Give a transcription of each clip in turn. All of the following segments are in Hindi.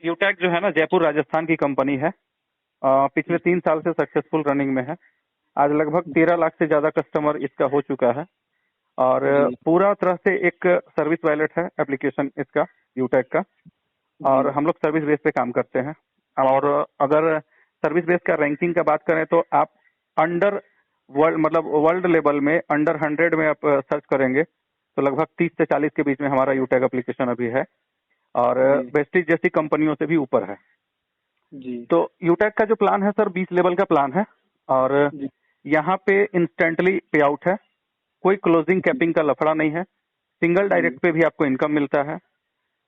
यूटैक जो है ना, जयपुर राजस्थान की कंपनी है। पिछले 3 साल से सक्सेसफुल रनिंग में है। आज लगभग 13 लाख से ज्यादा कस्टमर इसका हो चुका है और पूरा तरह से एक सर्विस वॉलेट है एप्लीकेशन इसका, यूटैक का। और हम लोग सर्विस बेस पे काम करते हैं। और अगर सर्विस बेस का रैंकिंग का बात करें तो आप अंडर वर्ल्ड, मतलब वर्ल्ड लेवल में अंडर 100 में आप सर्च करेंगे तो लगभग 30 से 40 के बीच में हमारा यूटैक एप्लीकेशन अभी है और वेस्टिज जैसी कंपनियों से भी ऊपर है जी। तो यूटैक का जो प्लान है सर 20 लेवल का प्लान है और यहाँ पे इंस्टेंटली पे आउट है, कोई क्लोजिंग कैपिंग का लफड़ा नहीं है, सिंगल डायरेक्ट पे भी आपको इनकम मिलता है,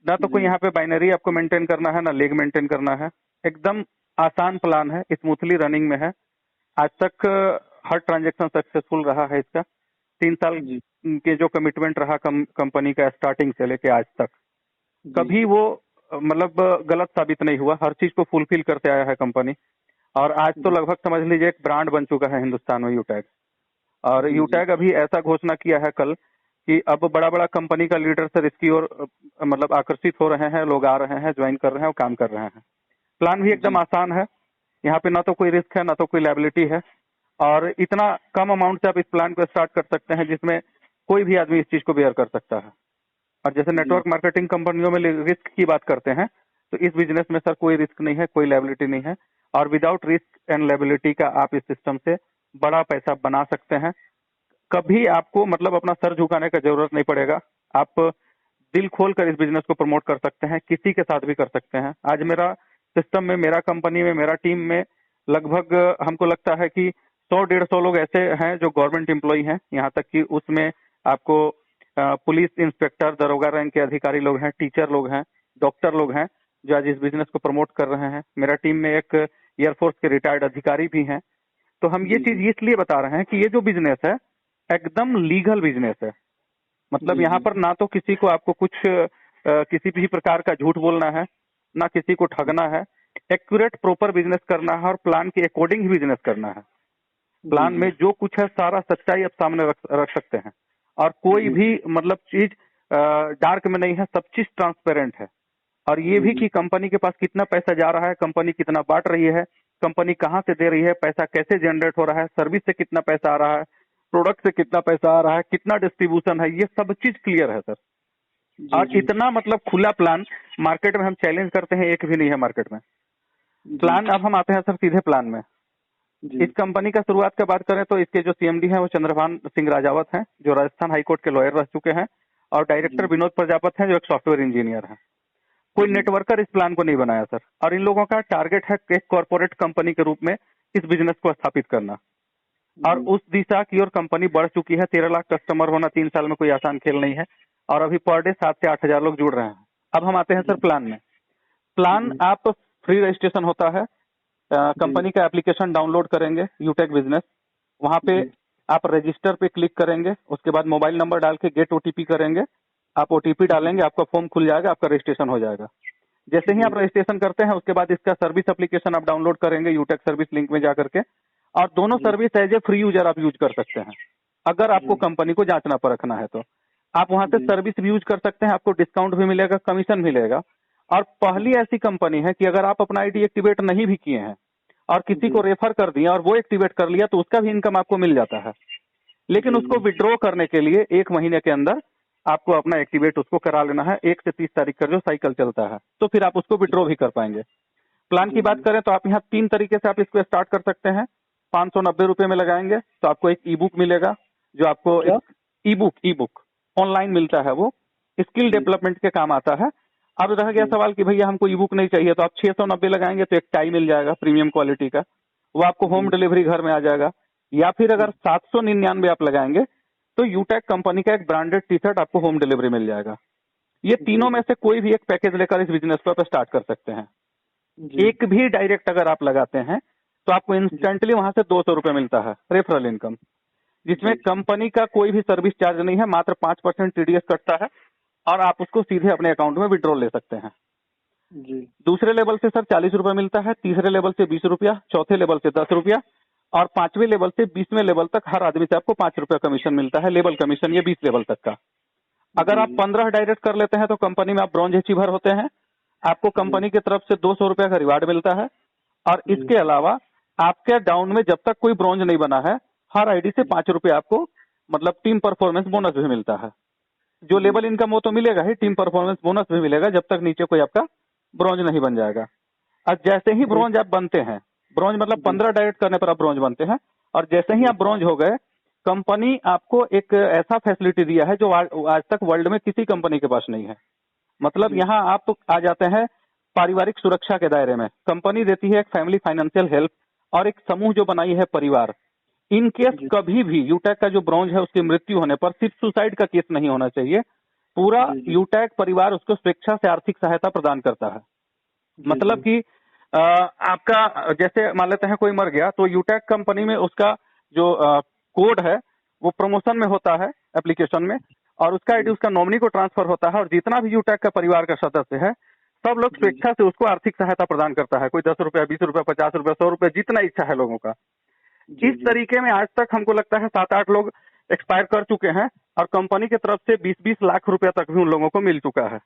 ना तो कोई यहाँ पे बाइनरी आपको मेंटेन करना है ना लेग मेंटेन करना है। एकदम आसान प्लान है, स्मूथली रनिंग में है। आज तक हर ट्रांजेक्शन सक्सेसफुल रहा है इसका। 3 साल के जो कमिटमेंट रहा कंपनी का स्टार्टिंग से लेके आज तक, कभी वो मतलब गलत साबित नहीं हुआ। हर चीज को फुलफिल करते आया है कंपनी और आज तो लगभग समझ लीजिए एक ब्रांड बन चुका है हिंदुस्तान में यूटैग। और यूटैग अभी ऐसा घोषणा किया है कल कि अब बड़ा बड़ा कंपनी का लीडर सर इसकी ओर मतलब आकर्षित हो रहे हैं, लोग आ रहे हैं, ज्वाइन कर रहे हैं और काम कर रहे हैं। प्लान भी एकदम आसान है, यहाँ पे ना तो कोई रिस्क है ना तो कोई लायबिलिटी है और इतना कम अमाउंट से आप इस प्लान को स्टार्ट कर सकते हैं जिसमें कोई भी आदमी इस चीज को बेयर कर सकता है। और जैसे नेटवर्क मार्केटिंग कंपनियों में रिस्क की बात करते हैं तो इस बिजनेस में सर कोई रिस्क नहीं है, कोई लायबिलिटी नहीं है और विदाउट रिस्क एंड लायबिलिटी का आप इस सिस्टम से बड़ा पैसा बना सकते हैं। कभी आपको मतलब अपना सर झुकाने का जरूरत नहीं पड़ेगा। आप दिल खोल कर इस बिजनेस को प्रमोट कर सकते हैं, किसी के साथ भी कर सकते हैं। आज मेरा सिस्टम में, मेरा कंपनी में, मेरा टीम में लगभग हमको लगता है कि 100-150 लोग ऐसे हैं जो गवर्नमेंट एम्प्लॉई हैं, यहाँ तक कि उसमें आपको पुलिस इंस्पेक्टर, दरोगा रैंक के अधिकारी लोग हैं, टीचर लोग हैं, डॉक्टर लोग हैं जो आज इस बिजनेस को प्रमोट कर रहे हैं। मेरा टीम में एक एयरफोर्स के रिटायर्ड अधिकारी भी हैं। तो हम ये चीज इसलिए बता रहे हैं कि ये जो बिजनेस है एकदम लीगल बिजनेस है। मतलब यहाँ पर ना तो किसी को आपको कुछ किसी भी प्रकार का झूठ बोलना है, ना किसी को ठगना है। एक्यूरेट प्रॉपर बिजनेस करना है और प्लान के अकॉर्डिंग ही बिजनेस करना है। प्लान में जो कुछ है सारा सच्चाई आप सामने रख सकते हैं और कोई भी मतलब चीज डार्क में नहीं है, सब चीज ट्रांसपेरेंट है। और ये भी कि कंपनी के पास कितना पैसा जा रहा है, कंपनी कितना बांट रही है, कंपनी कहाँ से दे रही है, पैसा कैसे जनरेट हो रहा है, सर्विस से कितना पैसा आ रहा है, प्रोडक्ट से कितना पैसा आ रहा है, कितना डिस्ट्रीब्यूशन है, ये सब चीज क्लियर है सर। और इतना मतलब खुला प्लान मार्केट में हम चैलेंज करते हैं, एक भी नहीं है मार्केट में प्लान। अब हम आते हैं सर सीधे प्लान में। इस कंपनी का शुरुआत का बात करें तो इसके जो सीएमडी हैं वो चंद्रभान सिंह राजावत हैं जो राजस्थान हाईकोर्ट के लॉयर रह चुके हैं और डायरेक्टर विनोद प्रजापत हैं जो एक सॉफ्टवेयर इंजीनियर हैं। कोई नेटवर्कर इस प्लान को नहीं बनाया सर। और इन लोगों का टारगेट है एक कॉर्पोरेट कंपनी के रूप में इस बिजनेस को स्थापित करना और उस दिशा की ओर कंपनी बढ़ चुकी है। 13 लाख कस्टमर होना 3 साल में कोई आसान खेल नहीं है और अभी पर डे 7 से 8 हजार लोग जुड़ रहे हैं। अब हम आते हैं सर प्लान में। प्लान आप फ्री रजिस्ट्रेशन होता है, कंपनी का एप्लीकेशन डाउनलोड करेंगे यूटैक बिजनेस, वहां पे आप रजिस्टर पे क्लिक करेंगे, उसके बाद मोबाइल नंबर डाल के गेट ओटीपी करेंगे, आप ओटीपी डालेंगे, आपका फॉर्म खुल जाएगा, आपका रजिस्ट्रेशन हो जाएगा। जैसे ही आप रजिस्ट्रेशन करते हैं उसके बाद इसका सर्विस एप्लीकेशन आप डाउनलोड करेंगे यूटैक सर्विस लिंक में जाकर के और दोनों service as a free user आप यूज कर सकते हैं। अगर आपको कंपनी को जांचना परखना है तो आप वहां से सर्विस भी यूज कर सकते हैं, आपको डिस्काउंट भी मिलेगा, कमीशन मिलेगा। और पहली ऐसी कंपनी है कि अगर आप अपना आईडी एक्टिवेट नहीं भी किए हैं और किसी को रेफर कर दिया और वो एक्टिवेट कर लिया तो उसका भी इनकम आपको मिल जाता है। लेकिन उसको विड्रॉ करने के लिए 1 महीने के अंदर आपको अपना एक्टिवेट उसको करा लेना है। 1 से 30 तारीख का जो साइकिल चलता है तो फिर आप उसको विड्रॉ भी कर पाएंगे। प्लान की बात करें तो आप यहाँ 3 तरीके से आप इसको स्टार्ट कर सकते हैं। 590 रुपए में लगाएंगे तो आपको एक ई बुक मिलेगा जो आपको ई बुक ऑनलाइन मिलता है, वो स्किल डेवलपमेंट के काम आता है। अब रह गया सवाल कि भैया हमको ई बुक नहीं चाहिए तो आप 690 लगाएंगे तो एक टाई मिल जाएगा प्रीमियम क्वालिटी का, वो आपको होम डिलीवरी घर में आ जाएगा। या फिर अगर 799 आप लगाएंगे तो यूटैक कंपनी का एक ब्रांडेड टी शर्ट आपको होम डिलीवरी मिल जाएगा। ये तीनों में से कोई भी एक पैकेज लेकर इस बिजनेस को आप स्टार्ट कर सकते हैं। एक भी डायरेक्ट अगर आप लगाते हैं तो आपको इंस्टेंटली वहां से 200 रुपए मिलता है रेफरल इनकम, जिसमें कंपनी का कोई भी सर्विस चार्ज नहीं है, मात्र 5% टीडीएस कटता है और आप उसको सीधे अपने अकाउंट में विड्रॉ ले सकते हैं। दूसरे लेवल से सर 40 रुपए मिलता है, तीसरे लेवल से 20 रुपया, चौथे लेवल से 10 रुपया और 5वें लेवल से 20वें लेवल तक हर आदमी से आपको 5 रुपया कमीशन मिलता है। लेवल कमीशन ये 20 लेवल तक का। अगर आप 15 डायरेक्ट कर लेते हैं तो कंपनी में आप ब्रॉन्ज अचीवर होते हैं। आपको कंपनी की तरफ से 200 रुपया का रिवार्ड मिलता है। और इसके अलावा आपके डाउन में जब तक कोई ब्रॉन्ज नहीं बना है, हर आईडी से 5 रुपये आपको मतलब टीम परफॉर्मेंस बोनस भी मिलता है। जो लेवल इनकम वो तो मिलेगा ही, टीम परफॉर्मेंस बोनस भी मिलेगा जब तक नीचे कोई आपका ब्रॉन्ज नहीं बन जाएगा। और जैसे ही ब्रॉन्ज आप बनते हैं, ब्रॉन्ज मतलब 15 डायरेक्ट करने पर आप ब्रॉन्ज बनते हैं, और जैसे ही आप ब्रॉन्ज हो गए, कंपनी आपको एक ऐसा फैसिलिटी दिया है जो आज तक वर्ल्ड में किसी कंपनी के पास नहीं है। मतलब यहाँ आप आ जाते हैं पारिवारिक सुरक्षा के दायरे में। कंपनी देती है एक फैमिली फाइनेंशियल हेल्प और एक समूह जो बनाई है परिवार। इन केस कभी भी यूटैक का जो ब्रॉन्ज है उसकी मृत्यु होने पर सिर्फ सुसाइड का केस नहीं होना चाहिए, पूरा यूटैक परिवार उसको स्वेच्छा से आर्थिक सहायता प्रदान करता है। मतलब कि आपका जैसे मान लेते हैं कोई मर गया तो यूटैक कंपनी में उसका जो कोड है वो प्रमोशन में होता है एप्लीकेशन में, और उसका आईडी उसका नॉमिनी को ट्रांसफर होता है, और जितना भी यूटैक का परिवार का सदस्य है सब लोग स्वेच्छा से उसको आर्थिक सहायता प्रदान करता है। कोई 10 रुपया, 20 रुपया, 50 रुपया, 100 रुपया, जितना इच्छा है लोगों का। इस तरीके में आज तक हमको लगता है 7-8 लोग एक्सपायर कर चुके हैं, और कंपनी की तरफ से 20-20 लाख रुपया तक भी उन लोगों को मिल चुका है।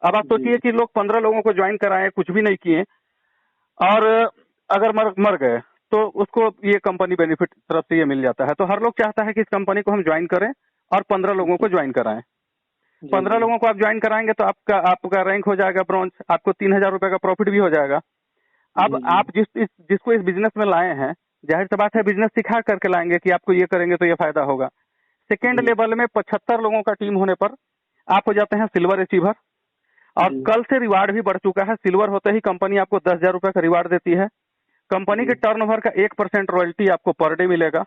अब आप सोचिए कि लोग 15 लोगों को ज्वाइन कराए, कुछ भी नहीं किए, और अगर मर गए तो उसको ये कंपनी बेनिफिट तरफ से ये मिल जाता है। तो हर लोग चाहता है कि इस कंपनी को हम ज्वाइन करें और 15 लोगों को ज्वाइन कराएं। 15 लोगों को आप ज्वाइन कराएंगे तो आपका रैंक हो जाएगा ब्रॉन्ज, आपको 3000 रुपए का प्रॉफिट भी हो जाएगा। अब आप जिसको इस बिजनेस में लाए हैं, जाहिर सी बात है बिजनेस सिखा करके लाएंगे कि आपको ये करेंगे तो ये फायदा होगा। सेकेंड लेवल में 75 लोगों का टीम होने पर आप हो जाते हैं सिल्वर अचीवर, और कल से रिवार्ड भी बढ़ चुका है। सिल्वर होते ही कंपनी आपको 10,000 रुपए का रिवार्ड देती है। कंपनी के टर्नओवर का 1% रॉयल्टी आपको पर डे मिलेगा,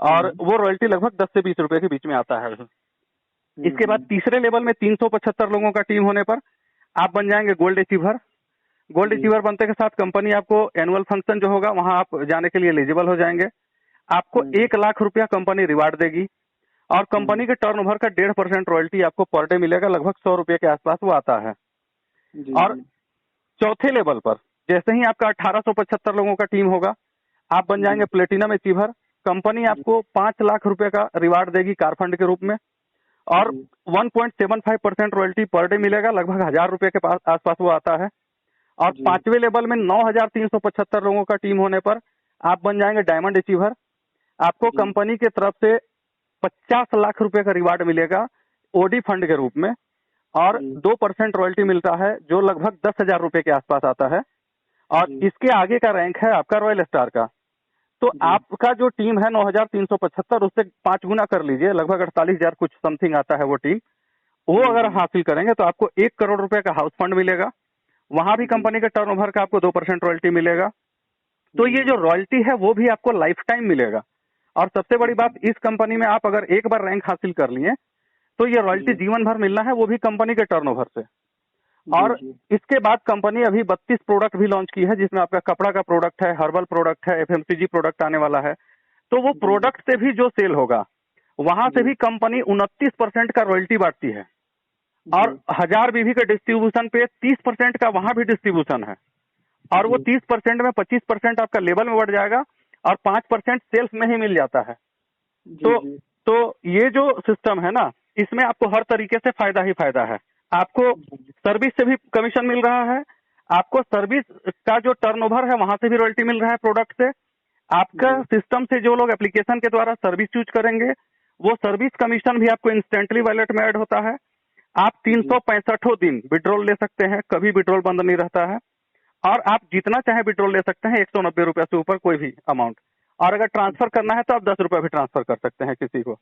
और वो रॉयल्टी लगभग 10 से 20 रुपए के बीच में आता है। इसके बाद तीसरे लेवल में 375 लोगों का टीम होने पर आप बन जाएंगे गोल्ड अचीवर। गोल्ड अचीवर बनते के साथ कंपनी आपको एनुअल फंक्शन जो होगा वहां आप जाने के लिए एलिजिबल हो जाएंगे। आपको 1 लाख रुपया कंपनी रिवार्ड देगी, और कंपनी के टर्नओवर का 1.5% रॉयल्टी आपको पर डे मिलेगा, लगभग 100 रुपए के आसपास वो आता है। और चौथे लेवल पर जैसे ही आपका 1875 लोगों का टीम होगा, आप बन जाएंगे प्लेटिनम अचीवर। कंपनी आपको 5 लाख रुपए का रिवार्ड देगी कार फंड के रूप में, और 1.75% रॉयल्टी पर डे मिलेगा, लगभग 1000 रुपए के आसपास वो आता है। और पांचवें लेवल में 9375 लोगों का टीम होने पर आप बन जाएंगे डायमंड अचीवर। आपको कंपनी की तरफ से 50 लाख रुपए का रिवार्ड मिलेगा ओडी फंड के रूप में, और 2% रॉयल्टी मिलता है जो लगभग 10,000 रुपए के आसपास आता है। और इसके आगे का रैंक है आपका रॉयल स्टार का। तो आपका जो टीम है 9375, उससे 5 गुना कर लीजिए, लगभग 48,000 कुछ समथिंग आता है वो टीम। वो अगर हासिल करेंगे तो आपको 1 करोड़ रुपए का हाउस फंड मिलेगा। वहां भी कंपनी के टर्नओवर का आपको 2% रॉयल्टी मिलेगा। तो ये जो रॉयल्टी है वो भी आपको लाइफ टाइम मिलेगा। और सबसे बड़ी बात, इस कंपनी में आप अगर एक बार रैंक हासिल कर लिए तो ये रॉयल्टी जीवन भर मिलना है, वो भी कंपनी के टर्नओवर से। और इसके बाद कंपनी अभी 32 प्रोडक्ट भी लॉन्च की है, जिसमें आपका कपड़ा का प्रोडक्ट है, हर्बल प्रोडक्ट है, एफएमसीजी प्रोडक्ट आने वाला है। तो वो प्रोडक्ट से भी जो सेल होगा वहां से भी कंपनी 29% का रॉयल्टी बांटती है, और 1000 बीवी के डिस्ट्रीब्यूशन पे 30% का वहां भी डिस्ट्रीब्यूशन है। और वो 30% में 25% आपका लेवल में बढ़ जाएगा, और 5% सेल्स में ही मिल जाता है। तो ये जो सिस्टम है ना, इसमें आपको हर तरीके से फायदा ही फायदा है। आपको सर्विस से भी कमीशन मिल रहा है, आपको सर्विस का जो टर्नओवर है वहां से भी रॉयल्टी मिल रहा है प्रोडक्ट से। आपका सिस्टम से जो लोग एप्लीकेशन के द्वारा सर्विस यूज करेंगे वो सर्विस कमीशन भी आपको इंस्टेंटली वॉलेट में ऐड होता है। आप 365 दिन विड्रॉल ले सकते हैं, कभी विड्रॉल बंद नहीं रहता है, और आप जितना चाहे विड्रॉल ले सकते हैं, 190 रुपए से ऊपर कोई भी अमाउंट। और अगर ट्रांसफर करना है तो आप 10 रुपए भी ट्रांसफर कर सकते हैं किसी को।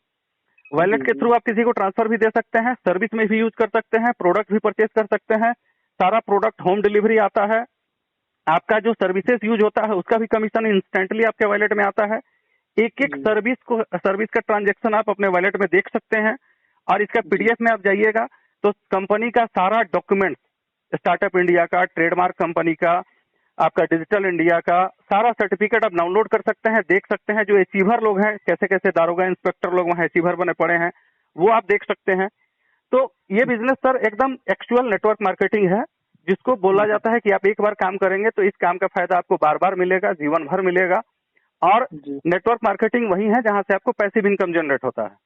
वॉलेट के थ्रू आप किसी को ट्रांसफर भी दे सकते हैं, सर्विस में भी यूज कर सकते हैं, प्रोडक्ट भी परचेज कर सकते हैं। सारा प्रोडक्ट होम डिलीवरी आता है। आपका जो सर्विसेज यूज होता है उसका भी कमीशन इंस्टेंटली आपके वॉलेट में आता है। एक सर्विस का ट्रांजैक्शन आप अपने वॉलेट में देख सकते हैं। और इसका पीडीएफ में आप जाइएगा तो कंपनी का सारा डॉक्यूमेंट, स्टार्टअप इंडिया का, ट्रेडमार्क कंपनी का, आपका डिजिटल इंडिया का सारा सर्टिफिकेट आप डाउनलोड कर सकते हैं, देख सकते हैं। जो अचीवर लोग हैं, कैसे कैसे दारोगा इंस्पेक्टर लोग वहाँ अचीवर बने पड़े हैं, वो आप देख सकते हैं। तो ये बिजनेस सर एकदम एक्चुअल नेटवर्क मार्केटिंग है, जिसको बोला जाता है कि आप एक बार काम करेंगे तो इस काम का फायदा आपको बार बार मिलेगा, जीवन भर मिलेगा। और नेटवर्क मार्केटिंग वही है जहां से आपको पैसिव इनकम जनरेट होता है।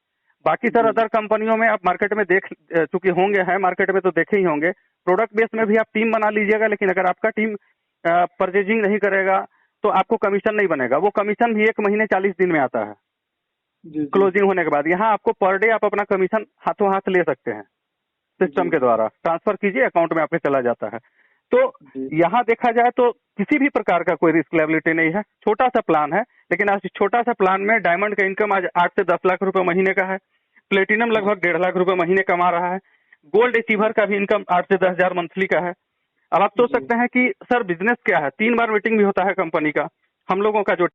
बाकी सर अदर कंपनियों में आप मार्केट में देख चुके होंगे, हैं मार्केट में तो देखे ही होंगे, प्रोडक्ट बेस में भी आप टीम बना लीजिएगा, लेकिन अगर आपका टीम परचेजिंग नहीं करेगा तो आपको कमीशन नहीं बनेगा। वो कमीशन भी 1 महीने 40 दिन में आता है क्लोजिंग होने के बाद। यहाँ आपको पर डे आप अपना कमीशन हाथों हाथ ले सकते हैं, सिस्टम के द्वारा ट्रांसफर कीजिए, अकाउंट में आपके चला जाता है। तो यहाँ देखा जाए तो किसी भी प्रकार का कोई रिस्क लायबिलिटी नहीं है, छोटा सा प्लान है, लेकिन आज छोटा सा प्लान में डायमंड का इनकम आज 8 से 10 लाख रुपए महीने का है, प्लेटिनम लगभग 1.5 लाख रुपए महीने कमा रहा है, गोल्ड अचीवर का भी इनकम 8 से 10 हजार मंथली का है। अब आप सोच सकते हैं कि सर बिजनेस क्या है, 3 बार मीटिंग भी होता है कंपनी का, हम लोगों का जो